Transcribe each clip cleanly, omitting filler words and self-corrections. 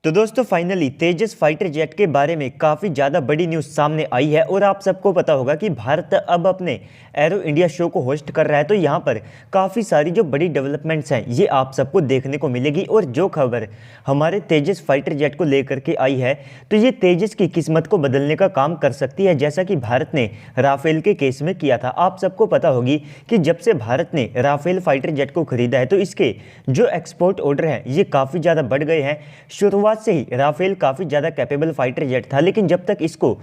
तो दोस्तों फाइनली तेजस fighter jet के बारे में काफ़ी ज़्यादा बड़ी न्यूज़ सामने आई है और आप सबको पता होगा कि भारत अब अपने एरो इंडिया शो को होस्ट कर रहा है। तो यहाँ पर काफ़ी सारी जो बड़ी डेवलपमेंट्स हैं ये आप सबको देखने को मिलेगी। और जो खबर हमारे तेजस फाइटर जेट को लेकर के आई है तो ये तेजस की किस्मत को बदलने का काम कर सकती है, जैसा कि भारत ने राफेल के केस में किया था। आप सबको पता होगी कि जब से भारत ने राफेल फाइटर जेट को खरीदा है तो इसके जो एक्सपोर्ट ऑर्डर हैं ये काफ़ी ज़्यादा बढ़ गए हैं। शुरुआत से ही राफेल काफ़ी ज़्यादा कैपेबल फाइटर जेट था, लेकिन जब तक इसको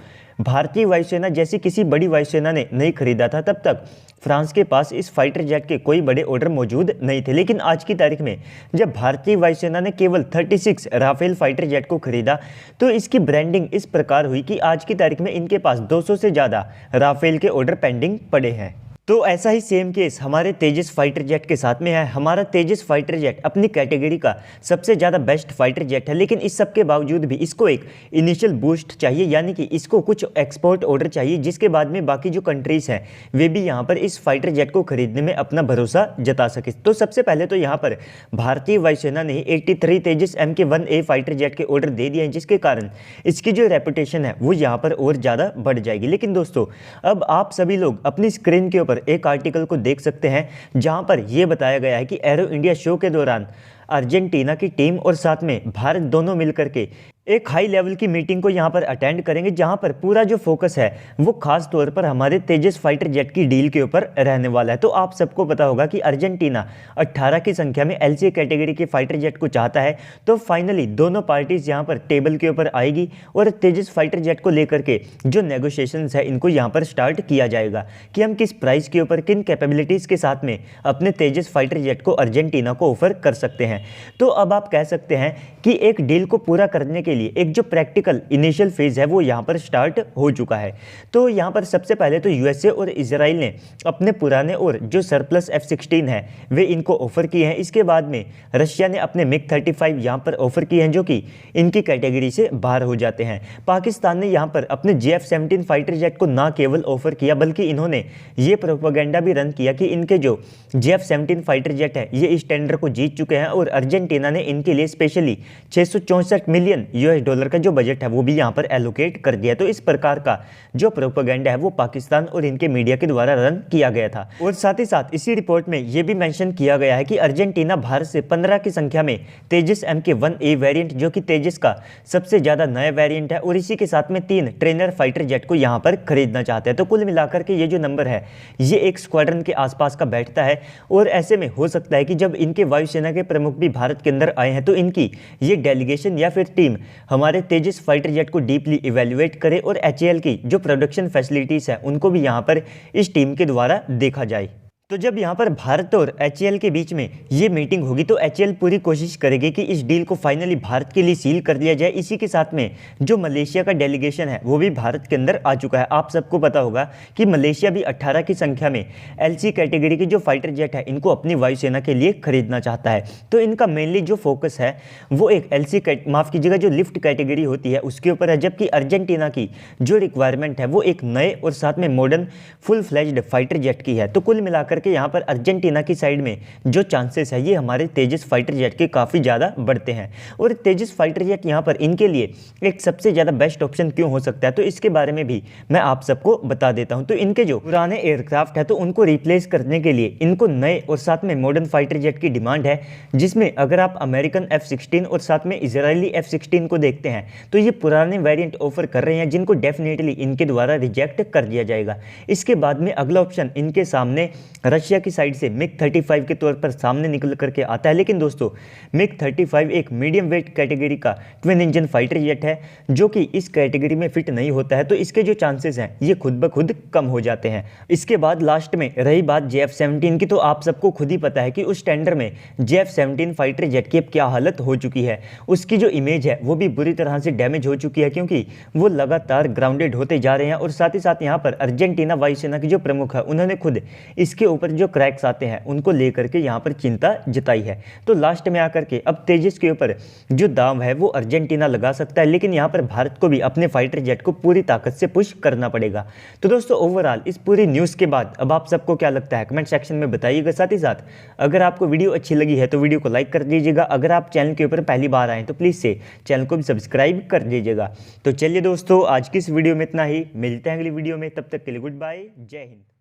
भारतीय वायुसेना जैसी किसी बड़ी वायुसेना ने नहीं खरीदा था तब तक फ्रांस के पास इस फाइटर जेट के कोई बड़े ऑर्डर मौजूद नहीं थे। लेकिन आज की तारीख में जब भारतीय वायुसेना ने केवल 36 राफेल फाइटर जेट को खरीदा तो इसकी ब्रांडिंग इस प्रकार हुई कि आज की तारीख में इनके पास 200 से ज़्यादा राफेल के ऑर्डर पेंडिंग पड़े हैं। तो ऐसा ही सेम केस हमारे तेजस फाइटर जेट के साथ में है। हमारा तेजस फाइटर जेट अपनी कैटेगरी का सबसे ज़्यादा बेस्ट फाइटर जेट है, लेकिन इस सब के बावजूद भी इसको एक इनिशियल बूस्ट चाहिए, यानी कि इसको कुछ एक्सपोर्ट ऑर्डर चाहिए जिसके बाद में बाकी जो कंट्रीज़ हैं वे भी यहाँ पर इस फाइटर जेट को खरीदने में अपना भरोसा जता सके। तो सबसे पहले तो यहाँ पर भारतीय वायुसेना ने 83 तेजस MK-1A फाइटर जेट के ऑर्डर दे दिए हैं, जिसके कारण इसकी जो रेपुटेशन है वो यहाँ पर और ज़्यादा बढ़ जाएगी। लेकिन दोस्तों अब आप सभी लोग अपनी स्क्रीन के ऊपर एक आर्टिकल को देख सकते हैं जहां पर यह बताया गया है कि एरो इंडिया शो के दौरान अर्जेंटीना की टीम और साथ में भारत दोनों मिलकर के एक हाई लेवल की मीटिंग को यहां पर अटेंड करेंगे, जहां पर पूरा जो फोकस है वो खास तौर पर हमारे तेजस फाइटर जेट की डील के ऊपर रहने वाला है। तो आप सबको पता होगा कि अर्जेंटीना 18 की संख्या में LCA कैटेगरी के फाइटर जेट को चाहता है। तो फाइनली दोनों पार्टीज यहां पर टेबल के ऊपर आएगी और तेजस फाइटर जेट को लेकर के जो नेगोशिएशंस है इनको यहाँ पर स्टार्ट किया जाएगा कि हम किस प्राइस के ऊपर किन कैपेबिलिटीज़ के साथ में अपने तेजस फाइटर जेट को अर्जेंटीना को ऑफर कर सकते हैं। तो अब आप कह सकते हैं कि एक डील को पूरा करने के लिए एक जो प्रैक्टिकल इनिशियल फेज है वो यहाँ पर स्टार्ट हो चुका है। तो यहाँ पर सबसे पहले तो USA और इजराइल ने अपने पुराने और जो सरप्लस F-16 है वे इनको ऑफर किए हैं। इसके बाद में रशिया ने अपने MiG-35 यहाँ पर ऑफर किए हैं जो कि इनकी कैटेगरी से बाहर हो जाते हैं। पाकिस्तान ने यहाँ पर अपने JF-17 फाइटर जेट को ना केवल ऑफर किया बल्कि इन्होंने ये प्रोपेगेंडा भी रन किया कि इनके जो JF-17 फाइटर जेट है ये इस टेंडर को जीत चुके हैं और अर्जेंटीना ने इनके लिए स्पेशली 664 मिलियन US डॉलर का जो बजट है वो भी यहाँ पर एलोकेट कर दिया। तो इस प्रकार का जो प्रोपेगेंडा है वो पाकिस्तान और इनके मीडिया के द्वारा रन किया गया था। और साथ ही साथ इसी रिपोर्ट में ये भी मेंशन किया गया है कि अर्जेंटीना भारत से 15 की संख्या में तेजस MK-1A वेरिएंट जो कि तेजस का सबसे ज़्यादा नया वेरिएंट है और इसी के साथ में 3 ट्रेनर फाइटर जेट को यहाँ पर खरीदना चाहते हैं। तो कुल मिलाकर के ये जो नंबर है ये एक स्क्वाड्रन के आसपास का बैठता है और ऐसे में हो सकता है कि जब इनके वायुसेना के प्रमुख भी भारत के अंदर आए हैं तो इनकी ये डेलीगेशन या फिर टीम हमारे तेजस फाइटर जेट को डीपली इवैल्यूएट करे और HAL की जो प्रोडक्शन फैसिलिटीज़ है उनको भी यहाँ पर इस टीम के द्वारा देखा जाए। तो जब यहाँ पर भारत और HAL के बीच में ये मीटिंग होगी तो HAL पूरी कोशिश करेगी कि इस डील को फाइनली भारत के लिए सील कर दिया जाए। इसी के साथ में जो मलेशिया का डेलीगेशन है वो भी भारत के अंदर आ चुका है। आप सबको पता होगा कि मलेशिया भी 18 की संख्या में LC कैटेगरी की जो फाइटर जेट है इनको अपनी वायुसेना के लिए खरीदना चाहता है। तो इनका मेनली जो फोकस है वो एक माफ़ कीजिएगा जो लिफ्ट कैटेगरी होती है उसके ऊपर है, जबकि अर्जेंटीना की जो रिक्वायरमेंट है वो एक नए और साथ में modern full fledged fighter jet की है। तो कुल मिलाकर कि यहाँ पर अर्जेंटीना की साइड में जो चांसेस है ये हमारे तेजस फाइटर जेट के काफ़ी ज़्यादा बढ़ते हैं और तेजस फाइटर जेट यहाँ पर इनके लिए एक सबसे ज़्यादा बेस्ट ऑप्शन क्यों हो सकता है तो इसके बारे में भी मैं आप सबको बता देता हूँ। तो इनके जो पुराने एयरक्राफ्ट है तो उनको रिप्लेस करने के लिए इनको नए और साथ में मॉडर्न फाइटर जेट की डिमांड है, जिसमें अगर आप अमेरिकन F-16 और साथ में इजरायली F-16 को देखते हैं तो ये पुराने वेरिएंट ऑफर कर रहे हैं जिनको डेफिनेटली इनके द्वारा रिजेक्ट कर दिया जाएगा। इसके बाद में अगला ऑप्शन इनके सामने रशिया की साइड से MiG-35 के तौर पर सामने निकल करके आता है। लेकिन दोस्तों MiG-35 एक मीडियम वेट कैटेगरी का ट्विन इंजन फाइटर जेट है जो कि इस कैटेगरी में फिट नहीं होता है, तो इसके जो चांसेस हैं ये खुद ब खुद कम हो जाते हैं। इसके बाद लास्ट में रही बात JF-17 की, तो आप सबको खुद ही पता है कि उस टेंडर में JF-17 फाइटर जेट की अब क्या हालत हो चुकी है। उसकी जो इमेज है वो भी बुरी तरह से डैमेज हो चुकी है क्योंकि वो लगातार ग्राउंडेड होते जा रहे हैं और साथ ही साथ यहाँ पर अर्जेंटीना वायुसेना के जो प्रमुख है उन्होंने खुद इसके ऊपर जो क्रैक्स आते हैं उनको लेकर के यहाँ पर चिंता जताई है। तो लास्ट में आकर के अब तेजस के ऊपर जो दाम है वो अर्जेंटीना लगा सकता है, लेकिन यहाँ पर भारत को भी अपने फाइटर जेट को पूरी ताकत से पुश करना पड़ेगा। तो दोस्तों ओवरऑल इस पूरी न्यूज़ के बाद अब आप सबको क्या लगता है कमेंट सेक्शन में बताइएगा। साथ ही साथ अगर आपको वीडियो अच्छी लगी है तो वीडियो को लाइक कर दीजिएगा। अगर आप चैनल के ऊपर पहली बार आए तो प्लीज़ से चैनल को भी सब्सक्राइब कर दीजिएगा। तो चलिए दोस्तों आज की इस वीडियो में इतना ही, मिलते हैं अगली वीडियो में, तब तक के लिए गुड बाय, जय हिंद।